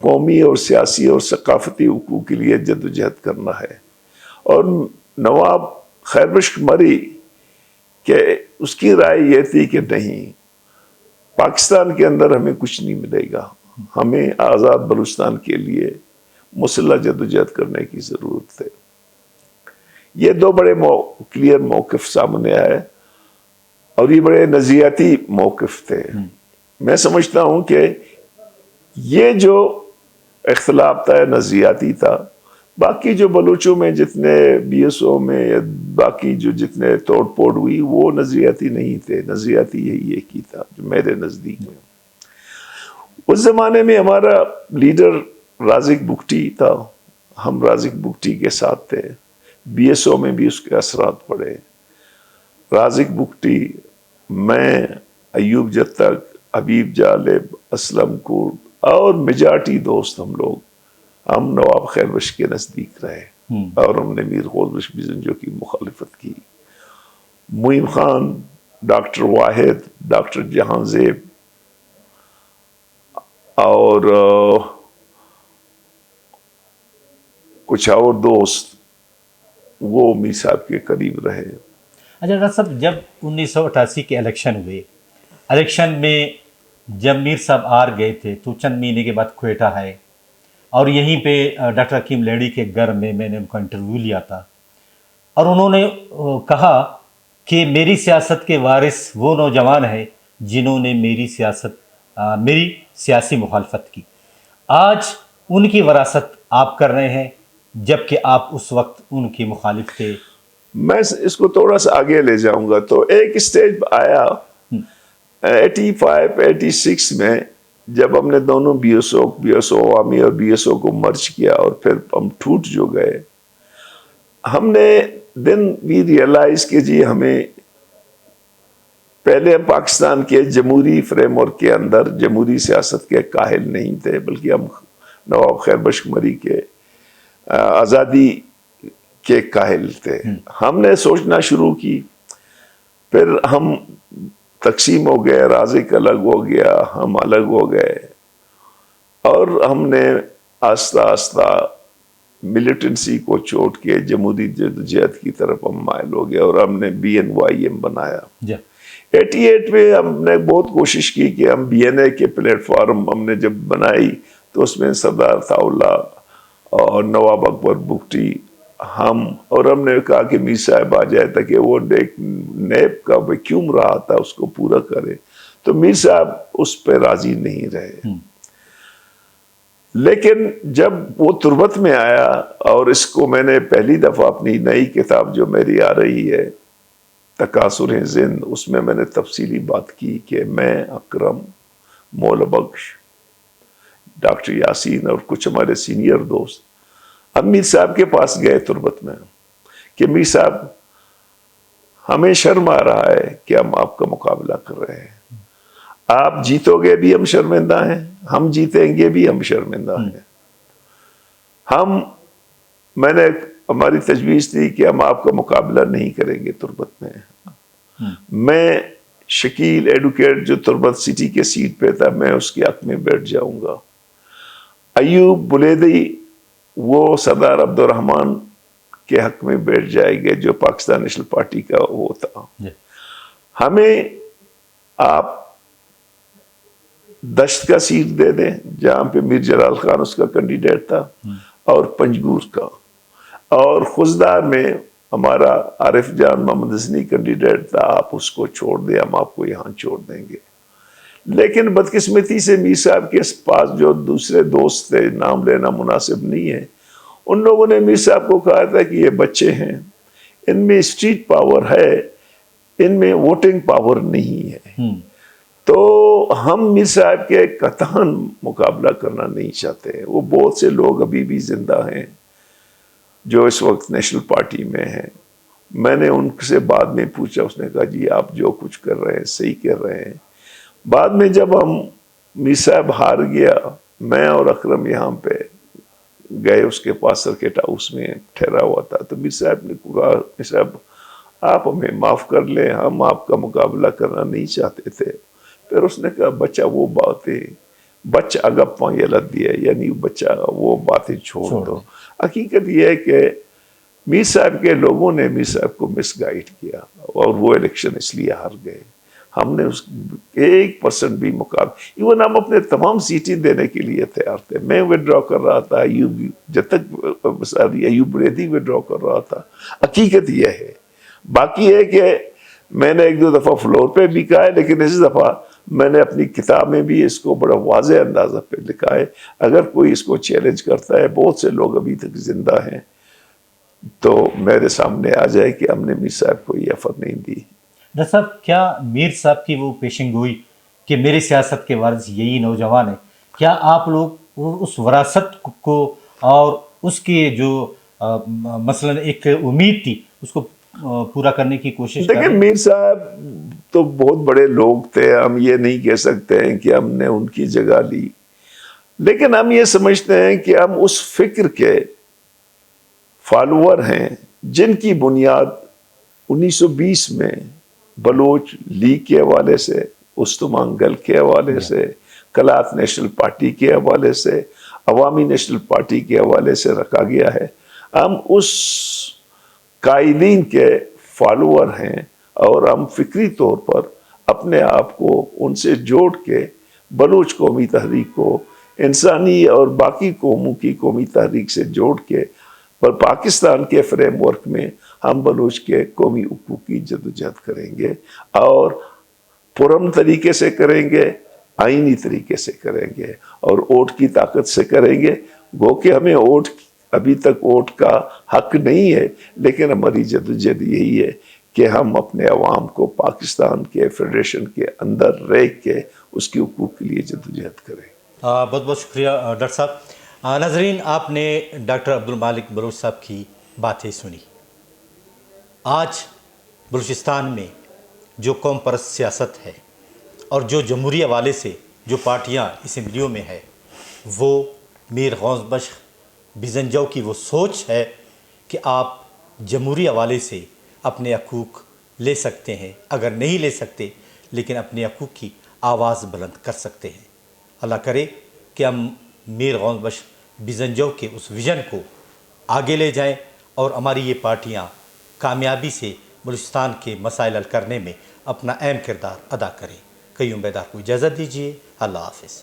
قومی اور سیاسی اور ثقافتی حقوق کے لیے جدوجہد کرنا ہے. اور نواب خیر بخش مری کہ اس کی رائے یہ تھی کہ نہیں، پاکستان کے اندر ہمیں کچھ نہیں ملے گا، ہمیں آزاد بلوچستان کے لیے مسلح جدوجہد کرنے کی ضرورت ہے. یہ دو بڑے کلیئر موقف سامنے آئے اور یہ بڑے نظریاتی موقف تھے. میں سمجھتا ہوں کہ یہ جو اختلاف تھا نظریاتی تھا. باقی جو بلوچوں میں جتنے بی ایس او میں یا باقی جو جتنے توڑ پھوڑ ہوئی وہ نظریاتی نہیں تھے، نظریاتی یہی ایک ہی تھا جو میرے نزدیک میں. اس زمانے میں ہمارا لیڈر رازق بگٹی تھا، ہم رازق بگٹی کے ساتھ تھے. بی ایس او میں بھی اس کے اثرات پڑے. رازق بگٹی، میں، ایوب جتک، حبیب جالب، اسلم کورد اور میجارٹی دوست ہم نواب خیر بخش کے نزدیک رہے اور ہم نے میر غوث بخش بیزنجو کی مخالفت کی. معین خان، ڈاکٹر واحد، ڈاکٹر جہاں زیب اور کچھ اور دوست وہ میر صاحب کے قریب رہے. اچھا ڈاکٹر صاحب، جب 1988 کے الیکشن ہوئے، الیکشن میں جب میر صاحب ہار گئے تھے تو چند مہینے کے بعد کوئٹہ آئے اور یہیں پہ ڈاکٹر حکیم لیڈی کے گھر میں نے ان کا انٹرویو لیا تھا اور انہوں نے کہا کہ میری سیاست کے وارث وہ نوجوان ہیں جنہوں نے میری سیاسی مخالفت کی. آج ان کی وراثت آپ کر رہے ہیں جبکہ آپ اس وقت ان کی مخالف تھے. میں اس کو تھوڑا سا آگے لے جاؤں گا. تو ایک اسٹیج آیا 85-86 میں جب ہم نے دونوں بی ایس او عوامی اور بی ایس او کو مرج کیا اور پھر ہم ٹوٹ جو گئے. ہم نے دن وی ریئلائز کہ جی ہمیں پہلے ہم پاکستان کے جمہوری فریم ورک کے اندر جمہوری سیاست کے قائل نہیں تھے، بلکہ ہم نواب خیر بخش مری کے آزادی کے قائل تھے. ہم نے سوچنا شروع کی، پھر ہم تقسیم ہو گئے، رازق الگ ہو گیا، ہم الگ ہو گئے اور ہم نے آہستہ آہستہ ملیٹنسی کو چھوڑ کے جمہوری جدوجہد کی طرف ہم مائل ہو گئے اور ہم نے بی این وائی ایم بنایا. 88 میں ہم نے بہت کوشش کی کہ ہم بی این اے کے پلیٹ فارم ہم نے جب بنائی تو اس میں سردار ثاءاللہ اور نواب اکبر بگٹی اور ہم نے کہا کہ میر صاحب آ جائے تاکہ وہ نیب کا ویکیوم رہا تھا اس کو پورا کرے. تو میر صاحب اس پہ راضی نہیں رہے. لیکن جب وہ تربت میں آیا اور اس کو میں نے پہلی دفعہ اپنی نئی کتاب جو میری آ رہی ہے تکاثر زند، اس میں نے تفصیلی بات کی کہ میں، اکرم، مولا بخش، ڈاکٹر یاسین اور کچھ ہمارے سینئر دوست ہم میر صاحب کے پاس گئے تربت میں کہ میر صاحب ہمیں شرم آ رہا ہے کہ ہم آپ کا مقابلہ کر رہے ہیں. آپ جیتو گے بھی ہم شرمندہ ہیں، ہم جیتیں گے بھی ہم شرمندہ ہیں. میں نے ہماری تجویز تھی کہ ہم آپ کا مقابلہ نہیں کریں گے تربت میں. میں شکیل ایڈوکیٹ جو تربت سٹی کے سیٹ پہ تھا میں اس کے حق میں بیٹھ جاؤں گا. ایوب بلیدی وہ سردار عبد الرحمان کے حق میں بیٹھ جائے گے جو پاکستان نیشنل پارٹی کا وہ تھا. ہمیں آپ دشت کا سیٹ دے دیں جہاں پہ میر جلال خان اس کا کینڈیڈیٹ تھا اور پنجگور کا، اور خزدار میں ہمارا عارف جان محمد حسنی کینڈیڈیٹ تھا، آپ اس کو چھوڑ دیں، ہم آپ کو یہاں چھوڑ دیں گے. لیکن بدقسمتی سے میر صاحب کے پاس جو دوسرے دوست تھے، نام لینا مناسب نہیں ہے، ان لوگوں نے میر صاحب کو کہا تھا کہ یہ بچے ہیں، ان میں اسٹریٹ پاور ہے، ان میں ووٹنگ پاور نہیں ہے. تو ہم میر صاحب کے قطعاً مقابلہ کرنا نہیں چاہتے. وہ بہت سے لوگ ابھی بھی زندہ ہیں جو اس وقت نیشنل پارٹی میں ہیں. میں نے ان سے بعد میں پوچھا، اس نے کہا جی آپ جو کچھ کر رہے ہیں صحیح کر رہے ہیں. بعد میں جب ہم میر صاحب ہار گیا، میں اور اکرم یہاں پہ گئے اس کے پاس سرکٹ ہاؤس میں ٹھہرا ہوا تھا، تو میر صاحب نے کہا میر صاحب آپ ہمیں معاف کر لیں، ہم آپ کا مقابلہ کرنا نہیں چاہتے تھے. پھر اس نے کہا بچہ وہ باتیں بچ اگپ پویلت دیے، یعنی بچہ وہ باتیں چھوڑ چھوڑ دو. دیں. حقیقت یہ ہے کہ میر صاحب کے لوگوں نے میر صاحب کو مس گائیڈ کیا اور وہ الیکشن اس لیے ہار گئے. ہم نے اس 1% بھی مقابلہ، ایون ہم اپنے تمام سیٹیں دینے کے لیے تیار تھے. میں وڈرا کر رہا تھا، ایوب جب تک ایوب ریدی وڈرا کر رہا تھا. حقیقت یہ ہے. باقی ہے کہ میں نے 1-2 دفعہ فلور پہ بھی کہا ہے، لیکن اس دفعہ میں نے اپنی کتاب میں بھی اس کو بڑا واضح اندازہ پہ لکھا ہے. اگر کوئی اس کو چیلنج کرتا ہے، بہت سے لوگ ابھی تک زندہ ہیں، تو میرے سامنے آ جائے کہ ہم نے میر صاحب کو یہ آفر نہیں دی. ڈاکٹر صاحب، کیا میر صاحب کی وہ پیشن گوئی کہ میری سیاست کے وارث یہی نوجوان ہیں، کیا آپ لوگ اس وراثت کو اور اس کی جو مثلا ایک امید تھی اس کو پورا کرنے کی کوشش کر رہے دیکھیں، ہیں؟ میر صاحب تو بہت بڑے لوگ تھے، ہم یہ نہیں کہہ سکتے ہیں کہ ہم نے ان کی جگہ لی، لیکن ہم یہ سمجھتے ہیں کہ ہم اس فکر کے فالوور ہیں جن کی بنیاد 1920 میں بلوچ لیگ کے حوالے سے، استمانگل کے حوالے سے، کلات نیشنل پارٹی کے حوالے سے، عوامی نیشنل پارٹی کے حوالے سے رکھا گیا ہے. ہم اس قائدین کے فالوور ہیں اور ہم فکری طور پر اپنے آپ کو ان سے جوڑ کے بلوچ قومی تحریک کو انسانی اور باقی قوموں کی قومی تحریک سے جوڑ کے، پر پاکستان کے فریم ورک میں ہم بلوچ کے قومی حقوق کی جدوجہد کریں گے، اور پرامن طریقے سے کریں گے، آئینی طریقے سے کریں گے، اور ووٹ کی طاقت سے کریں گے. گو کہ ہمیں ابھی تک ووٹ کا حق نہیں ہے، لیکن ہماری جدوجہد یہی ہے کہ ہم اپنے عوام کو پاکستان کے فیڈریشن کے اندر رہ کے اس کے حقوق کے لیے جدوجہد کریں. بہت بہت شکریہ ڈاکٹر صاحب. ناظرین، آپ نے ڈاکٹر عبدالمالک بلوچ صاحب کی باتیں سنی. آج بلوچستان میں جو قوم پرست سیاست ہے اور جو جمہوری حوالے سے جو پارٹیاں اسمبلیوں میں ہے، وہ میر غوث بخش بزنجو کی وہ سوچ ہے کہ آپ جمہوری حوالے سے اپنے حقوق لے سکتے ہیں، اگر نہیں لے سکتے لیکن اپنے حقوق کی آواز بلند کر سکتے ہیں. اللہ کرے کہ ہم میر غوث بخش بزنجو کے اس ویژن کو آگے لے جائیں اور ہماری یہ پارٹیاں کامیابی سے بلوچستان کے مسائل حل کرنے میں اپنا اہم کردار ادا کریں. قیوم بیدار کو اجازت دیجیے. اللہ حافظ.